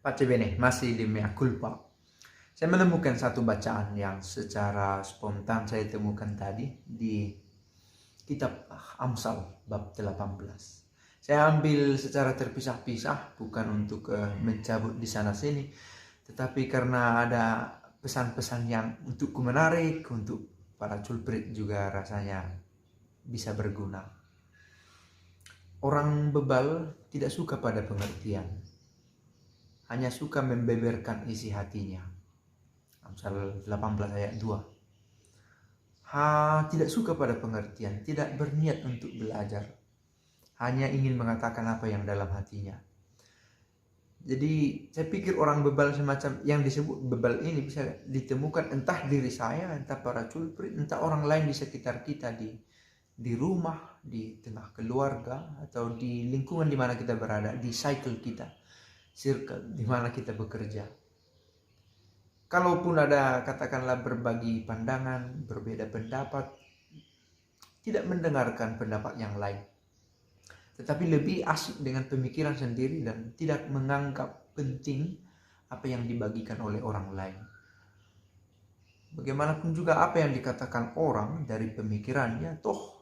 Pace bene, masih di mea culpa. Saya menemukan satu bacaan yang secara spontan saya temukan tadi di kitab Amsal bab 18. Saya ambil secara terpisah-pisah, bukan untuk mencabut di sana sini, tetapi karena ada pesan-pesan yang untukku menarik, untuk para culprit juga rasanya bisa berguna. Orang bebal tidak suka pada pengertian, hanya suka membeberkan isi hatinya. Amsal 18 ayat 2. Tidak suka pada pengertian, tidak berniat untuk belajar, hanya ingin mengatakan apa yang dalam hatinya. Jadi saya pikir orang bebal semacam yang disebut bebal ini bisa ditemukan entah diri saya, entah para culprit, entah orang lain di sekitar kita, di rumah, di tengah keluarga, atau di lingkungan di mana kita berada, di cycle kita, circle di mana kita bekerja. Kalaupun ada katakanlah berbagi pandangan, berbeda pendapat, tidak mendengarkan pendapat yang lain, tetapi lebih asik dengan pemikiran sendiri dan tidak menganggap penting apa yang dibagikan oleh orang lain. Bagaimanapun juga apa yang dikatakan orang dari pemikirannya, toh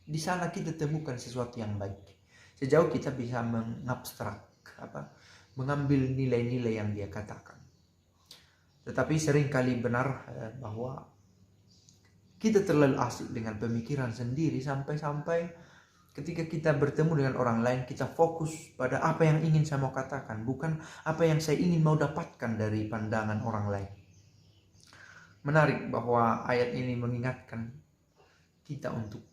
di sana kita temukan sesuatu yang baik. Sejauh kita bisa mengabstrak, mengambil nilai-nilai yang dia katakan. Tetapi seringkali benar bahwa kita terlalu asik dengan pemikiran sendiri sampai-sampai ketika kita bertemu dengan orang lain, kita fokus pada apa yang ingin saya mau katakan, bukan apa yang saya ingin mau dapatkan dari pandangan orang lain. Menarik bahwa ayat ini mengingatkan kita untuk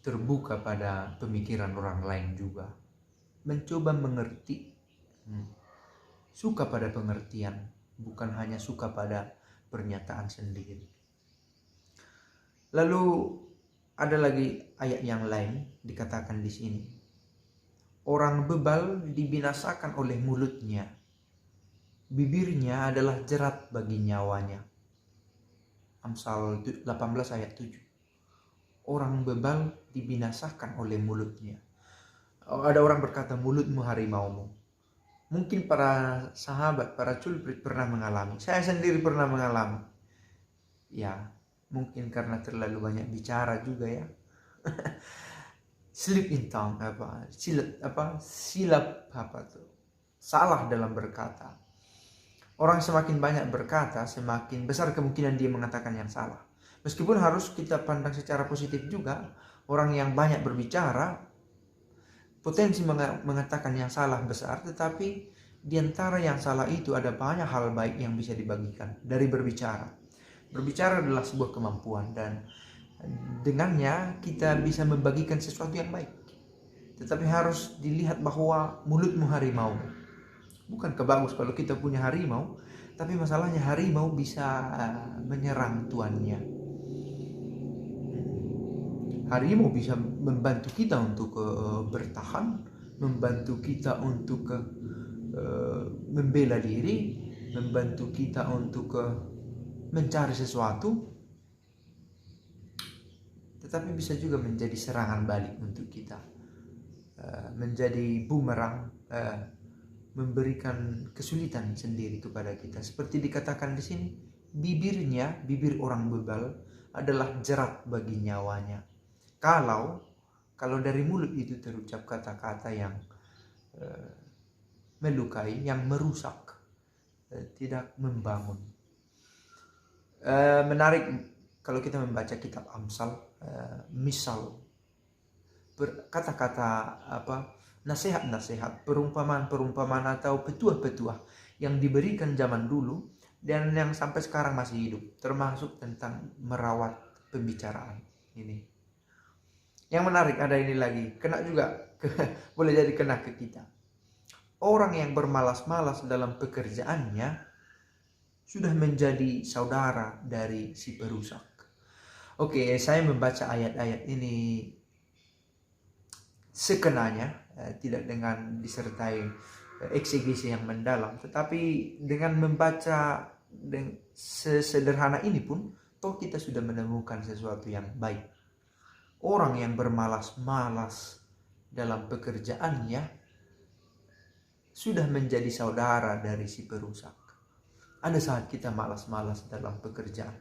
terbuka pada pemikiran orang lain juga. Mencoba mengerti. Suka pada pengertian, bukan hanya suka pada pernyataan sendiri. Lalu ada lagi ayat yang lain dikatakan di sini. Orang bebal dibinasakan oleh mulutnya. Bibirnya ada jerat bagi nyawanya. Amsal 18 ayat 7. Orang bebal dibinasakan oleh mulutnya. Ada orang berkata, mulutmu harimaumu. Mungkin para sahabat, para culprit pernah mengalami. Saya sendiri pernah mengalami. Ya, mungkin karena terlalu banyak bicara juga ya. Slip in tongue, silap salah dalam berkata. Orang semakin banyak berkata, semakin besar kemungkinan dia mengatakan yang salah. Meskipun harus kita pandang secara positif juga, orang yang banyak berbicara potensi mengatakan yang salah besar, tetapi di antara yang salah itu ada banyak hal baik yang bisa dibagikan dari berbicara. Berbicara adalah sebuah kemampuan dan dengannya kita bisa membagikan sesuatu yang baik. Tetapi harus dilihat bahwa mulutmu harimau. Bukan kebagus kalau kita punya harimau, tapi masalahnya harimau bisa menyerang tuannya. Harimau bisa membantu kita untuk bertahan, membantu kita untuk membela diri, membantu kita untuk mencari sesuatu, tetapi bisa juga menjadi serangan balik untuk kita, menjadi bumerang, memberikan kesulitan sendiri kepada kita. Seperti dikatakan di sini, bibir orang bebal adalah jerat bagi nyawanya. Kalau dari mulut itu terucap kata-kata yang melukai, yang merusak, tidak membangun. Menarik kalau kita membaca kitab Amsal, misal kata-kata nasihat-nasihat, perumpamaan atau petuah-petuah yang diberikan zaman dulu dan yang sampai sekarang masih hidup, termasuk tentang merawat pembicaraan ini. Yang menarik ada ini lagi, kena juga boleh jadi kena ke kita. Orang yang bermalas-malas dalam pekerjaannya sudah menjadi saudara dari si perusak. Oke, saya membaca ayat-ayat ini sekenanya, tidak dengan disertai eksegesi yang mendalam, tetapi dengan membaca sesederhana ini pun, toh kita sudah menemukan sesuatu yang baik. Orang yang bermalas-malas dalam pekerjaannya sudah menjadi saudara dari si perusak. Ada saat kita malas-malas dalam pekerjaan.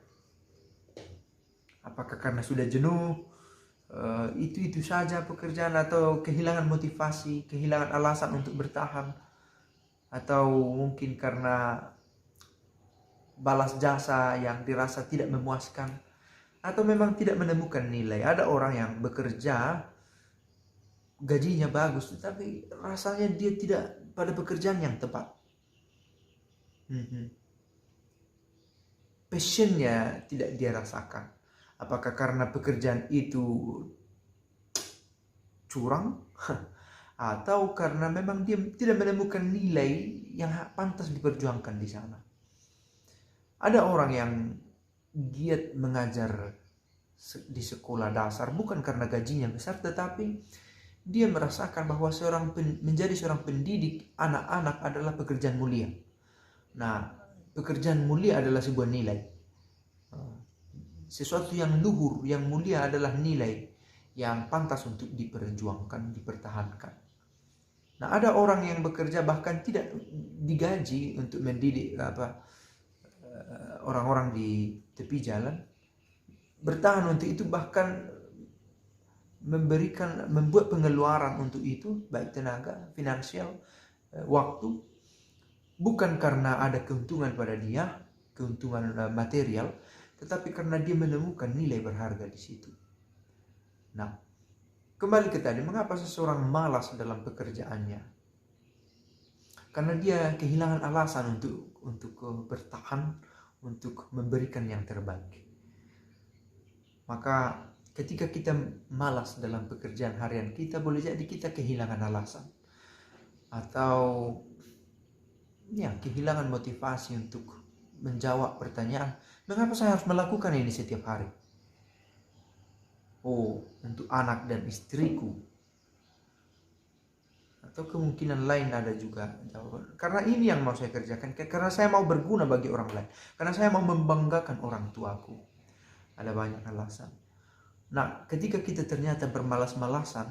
Apakah karena sudah jenuh, itu saja pekerjaan, atau kehilangan motivasi, kehilangan alasan untuk bertahan, atau mungkin karena balas jasa yang dirasa tidak memuaskan, atau memang tidak menemukan nilai. Ada orang yang bekerja gajinya bagus, tetapi rasanya dia tidak pada pekerjaan yang tepat. Passionnya tidak dia rasakan. Apakah karena pekerjaan itu curang? Atau karena memang dia tidak menemukan nilai yang pantas diperjuangkan di sana. Ada orang yang giat mengajar di sekolah dasar bukan karena gajinya besar, tetapi dia merasakan bahwa menjadi seorang pendidik anak-anak adalah pekerjaan mulia. Nah, pekerjaan mulia adalah sebuah nilai. Sesuatu yang luhur, yang mulia adalah nilai yang pantas untuk diperjuangkan, dipertahankan. Nah, ada orang yang bekerja bahkan tidak digaji untuk mendidik orang-orang di tepi jalan, bertahan untuk itu, bahkan membuat pengeluaran untuk itu, baik tenaga, finansial, waktu, bukan karena ada keuntungan pada dia, keuntungan material, tetapi karena dia menemukan nilai berharga di situ. Nah, kembali ke tadi, mengapa seseorang malas dalam pekerjaannya? Karena dia kehilangan alasan untuk bertahan, untuk memberikan yang terbaik. Maka ketika kita malas dalam pekerjaan harian kita, boleh jadi kita kehilangan alasan, atau kehilangan motivasi untuk menjawab pertanyaan, mengapa saya harus melakukan ini setiap hari? Oh, untuk anak dan istriku. Atau kemungkinan lain ada juga jawaban, karena ini yang mau saya kerjakan, karena saya mau berguna bagi orang lain, karena saya mau membanggakan orang tuaku. Ada banyak alasan. Nah, ketika kita ternyata bermalas-malasan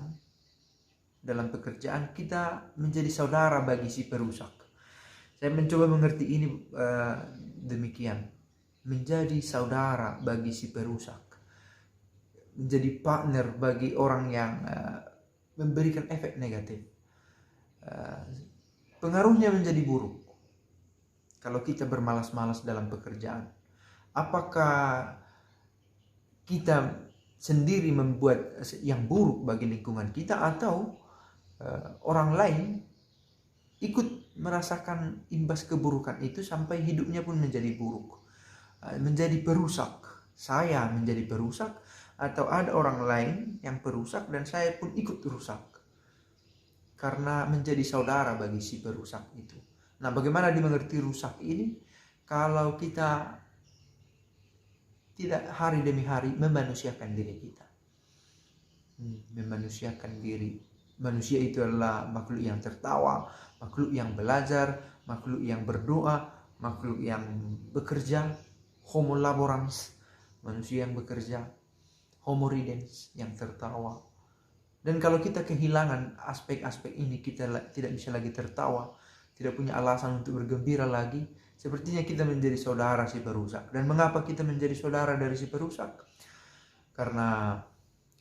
dalam pekerjaan, kita menjadi saudara bagi si perusak. Saya mencoba mengerti ini demikian. Menjadi saudara bagi si perusak. Menjadi partner bagi orang yang memberikan efek negatif. Pengaruhnya menjadi buruk kalau kita bermalas-malas dalam pekerjaan. Apakah kita sendiri membuat yang buruk bagi lingkungan kita, atau orang lain ikut merasakan imbas keburukan itu sampai hidupnya pun menjadi buruk, menjadi perusak? Saya menjadi perusak, atau ada orang lain yang perusak dan saya pun ikut rusak karena menjadi saudara bagi si perusak itu. Nah, bagaimana dimengerti rusak ini? Kalau kita tidak hari demi hari memanusiakan diri kita. Memanusiakan diri. Manusia itu adalah makhluk yang tertawa, makhluk yang belajar, makhluk yang berdoa, makhluk yang bekerja. Homo laborans, manusia yang bekerja. Homo ridens, yang tertawa. Dan kalau kita kehilangan aspek-aspek ini, kita tidak bisa lagi tertawa, tidak punya alasan untuk bergembira lagi, sepertinya kita menjadi saudara si perusak. Dan mengapa kita menjadi saudara dari si perusak? Karena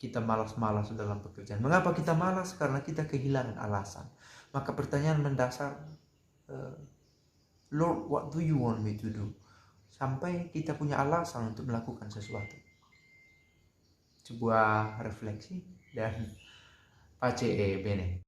kita malas-malas dalam pekerjaan. Mengapa kita malas? Karena kita kehilangan alasan. Maka pertanyaan mendasar, Lord, what do you want me to do? Sampai kita punya alasan untuk melakukan sesuatu. Sebuah refleksi dan pace bene.